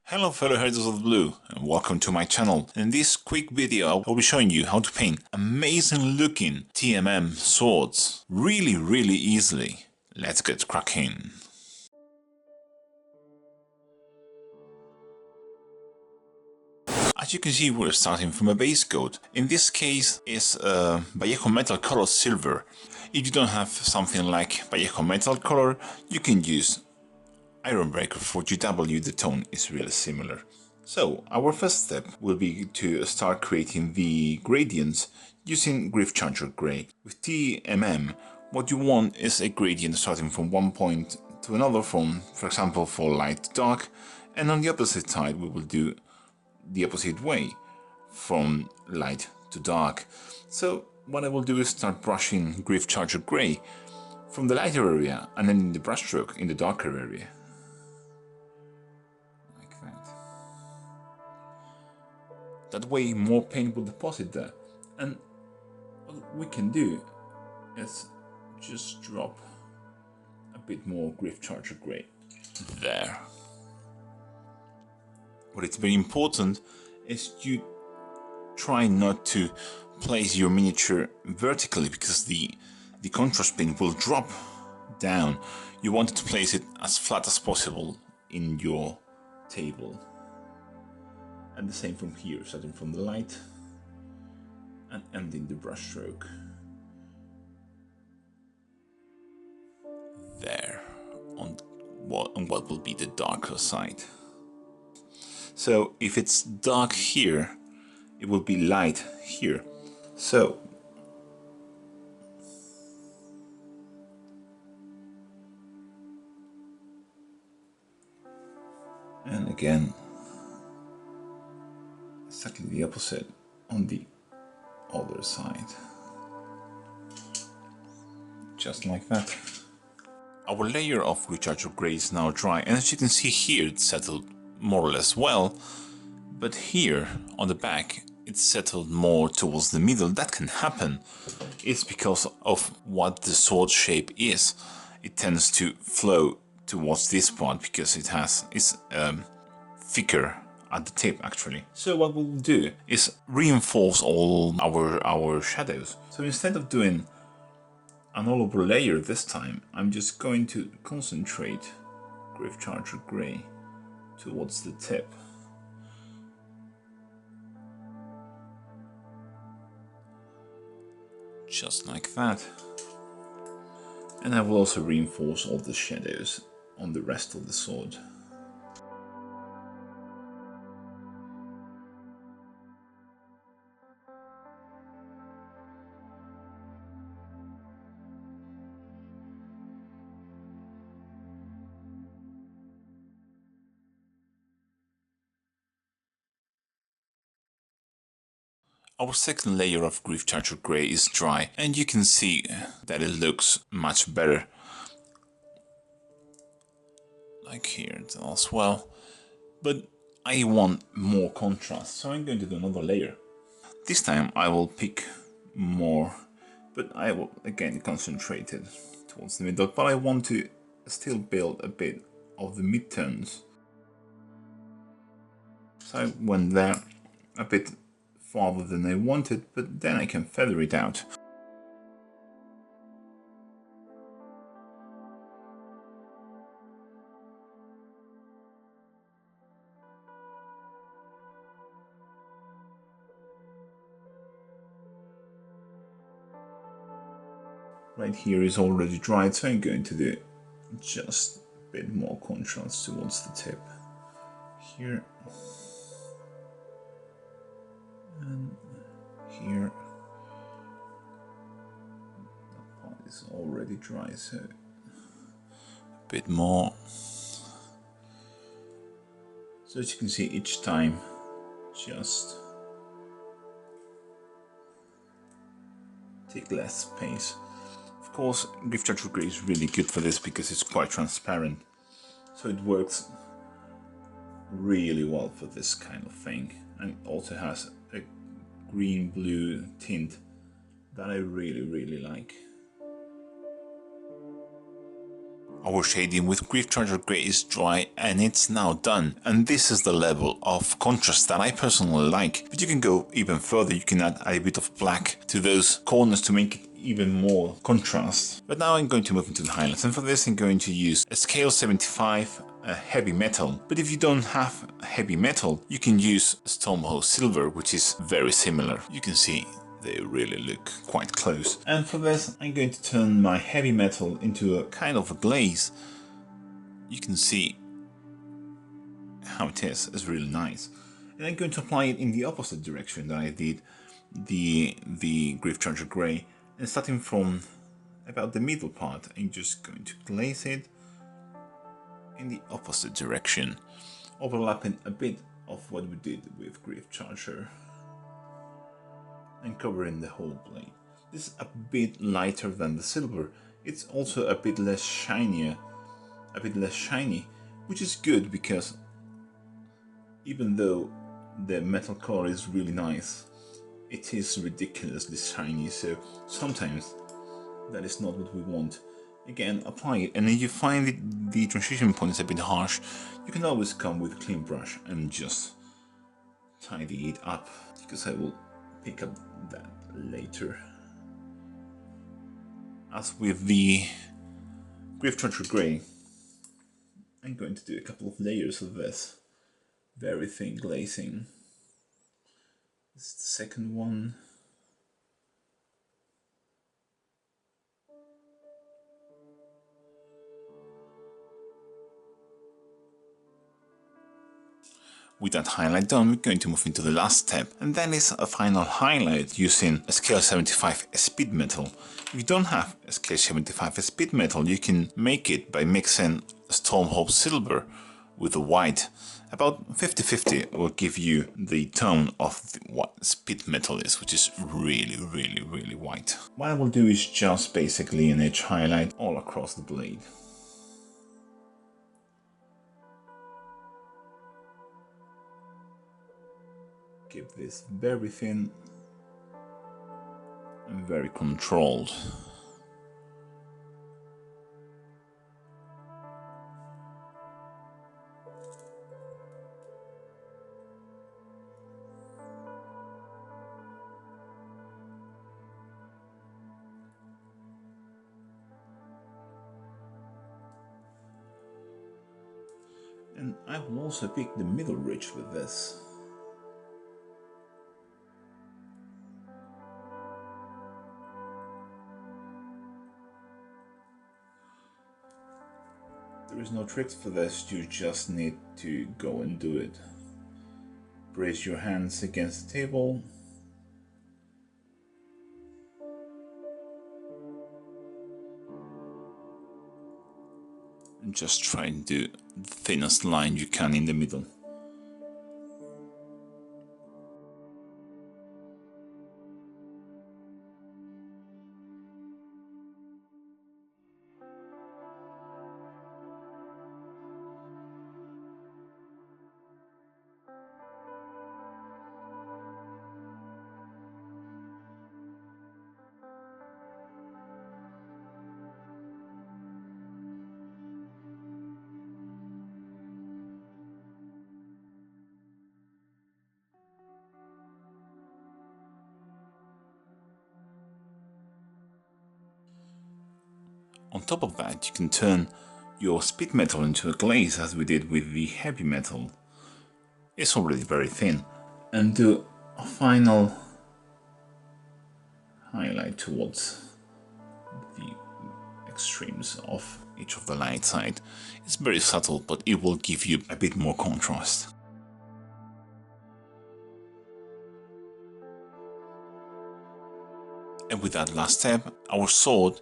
Hello fellow Herders of Blue and welcome to my channel. In this quick video I'll be showing you how to paint amazing looking TMM swords really easily. Let's get cracking. As you can see, we're starting from a base coat. In this case it's Vallejo metal color silver. If you don't have something like Vallejo metal color, you can use Ironbreaker for GW. The tone is really similar. So our first step will be to start creating the gradients using Gryph Gray. With TMM, what you want is a gradient starting from one point to another, from, for example, for light to dark, and on the opposite side we will do the opposite way, from light to dark. So what I will do is start brushing Gryph Gray from the lighter area and then in the brushstroke in the darker area. That way more paint will deposit there, and what we can do is just drop a bit more Gryph Gray there. What is very important is you try not to place your miniature vertically, because the contrast paint will drop down. You want to place it as flat as possible in your table. And the same from here, starting from the light and ending the brushstroke there on what will be the darker side. So if it's dark here, it will be light here. So and again exactly the opposite on the other side. Just like that. Our layer of Gryph Gray is now dry, and as you can see here it's settled more or less well, but here on the back it's settled more towards the middle. That can happen. It's because of what the sword shape is. It tends to flow towards this part because it's thicker at the tip actually. So what we'll do is reinforce all our shadows. So instead of doing an all over layer this time, I'm just going to concentrate Gryph Gray towards the tip. Just like that. And I will also reinforce all the shadows on the rest of the sword. Our second layer of Gryph Gray is dry, and you can see that it looks much better. Like here as well. But I want more contrast, so I'm going to do another layer. This time I will pick more, but I will again concentrate it towards the middle, but I want to still build a bit of the midtones. So I went there a bit farther than I wanted, but then I can feather it out. Right here is already dried, so I'm going to do just a bit more contrast towards the tip. Here and here. That part is already dry, so a bit more. So as you can see, each time just take less space. Of course, Gryph Gray is really good for this because it's quite transparent, so it works really well for this kind of thing, and it also has a green-blue tint that I really like. Our shading with Grief Charger Grey is dry and it's now done. And this is the level of contrast that I personally like. But you can go even further, you can add a bit of black to those corners to make it even more contrast. But now I'm going to move into the highlights, and for this I'm going to use a scale 75 heavy metal. But if you don't have heavy metal, you can use Stormhost Silver, which is very similar. You can see they really look quite close. And for this I'm going to turn my heavy metal into a kind of a glaze. You can see how it is. It's really nice. And I'm going to apply it in the opposite direction that I did the Grief Charger Grey. And starting from about the middle part, I'm just going to glaze it in the opposite direction, overlapping a bit of what we did with Grief Charger and covering the whole blade. This is a bit lighter than the silver. It's also a bit less shiny, which is good because even though the metal color is really nice, it is ridiculously shiny, so sometimes that is not what we want. Again, apply it, and if you find the transition point is a bit harsh, you can always come with a clean brush and just tidy it up, because I will pick up that later. As with the Grief Charger Grey, I'm going to do a couple of layers of this very thin glazing. This is the second one. With that highlight done, we're going to move into the last step, and that is a final highlight using a scale 75 speed metal. If you don't have a scale 75 speed metal, you can make it by mixing Stormhost Silver with the white. About 50-50 will give you the tone of what speed metal is, which is really white. What I will do is just basically an edge highlight all across the blade. Keep this very thin and very controlled. And I will also pick the middle ridge with this. There is no trick for this, you just need to go and do it. Brace your hands against the table. And just try and do the thinnest line you can in the middle. On top of that, you can turn your speed metal into a glaze as we did with the heavy metal. It's already very thin. And do a final highlight towards the extremes of each of the light side. It's very subtle, but it will give you a bit more contrast. And with that last step, our sword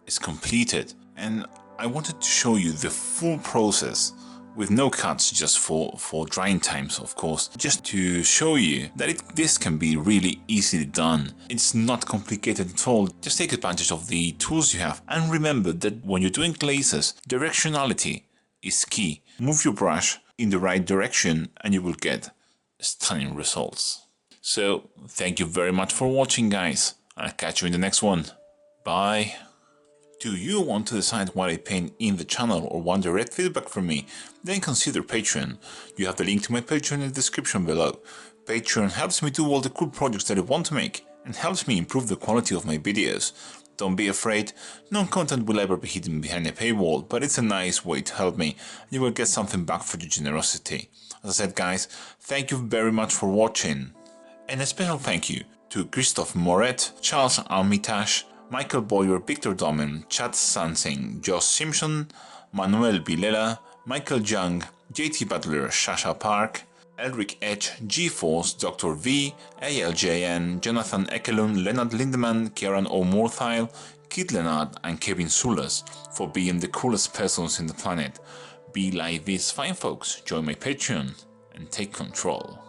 is completed, and I wanted to show you the full process with no cuts, just for drying times, of course, just to show you that this can be really easily done. It's not complicated at all. Just take advantage of the tools you have, and remember that when you're doing glazes, directionality is key. Move your brush in the right direction and you will get stunning results. So thank you very much for watching, guys. I'll catch you in the next one. Bye. Do you want to decide what I paint in the channel or want direct feedback from me? Then consider Patreon. You have the link to my Patreon in the description below. Patreon helps me do all the cool projects that I want to make and helps me improve the quality of my videos. Don't be afraid, no content will ever be hidden behind a paywall, but it's a nice way to help me and you will get something back for your generosity. As I said guys, thank you very much for watching. And a special thank you to Christophe Moret, Charles Armitage, Michael Boyer, Victor Domen, Chad Sansing, Josh Simpson, Manuel Vilela, Michael Young, JT Butler, Shasha Park, Elric H, G-Force, Dr. V, ALJN, Jonathan Ekelund, Leonard Lindemann, Kieran O'Morthile, Kit Leonard and Kevin Sulas for being the coolest persons in the planet. Be like these fine folks, join my Patreon and take control.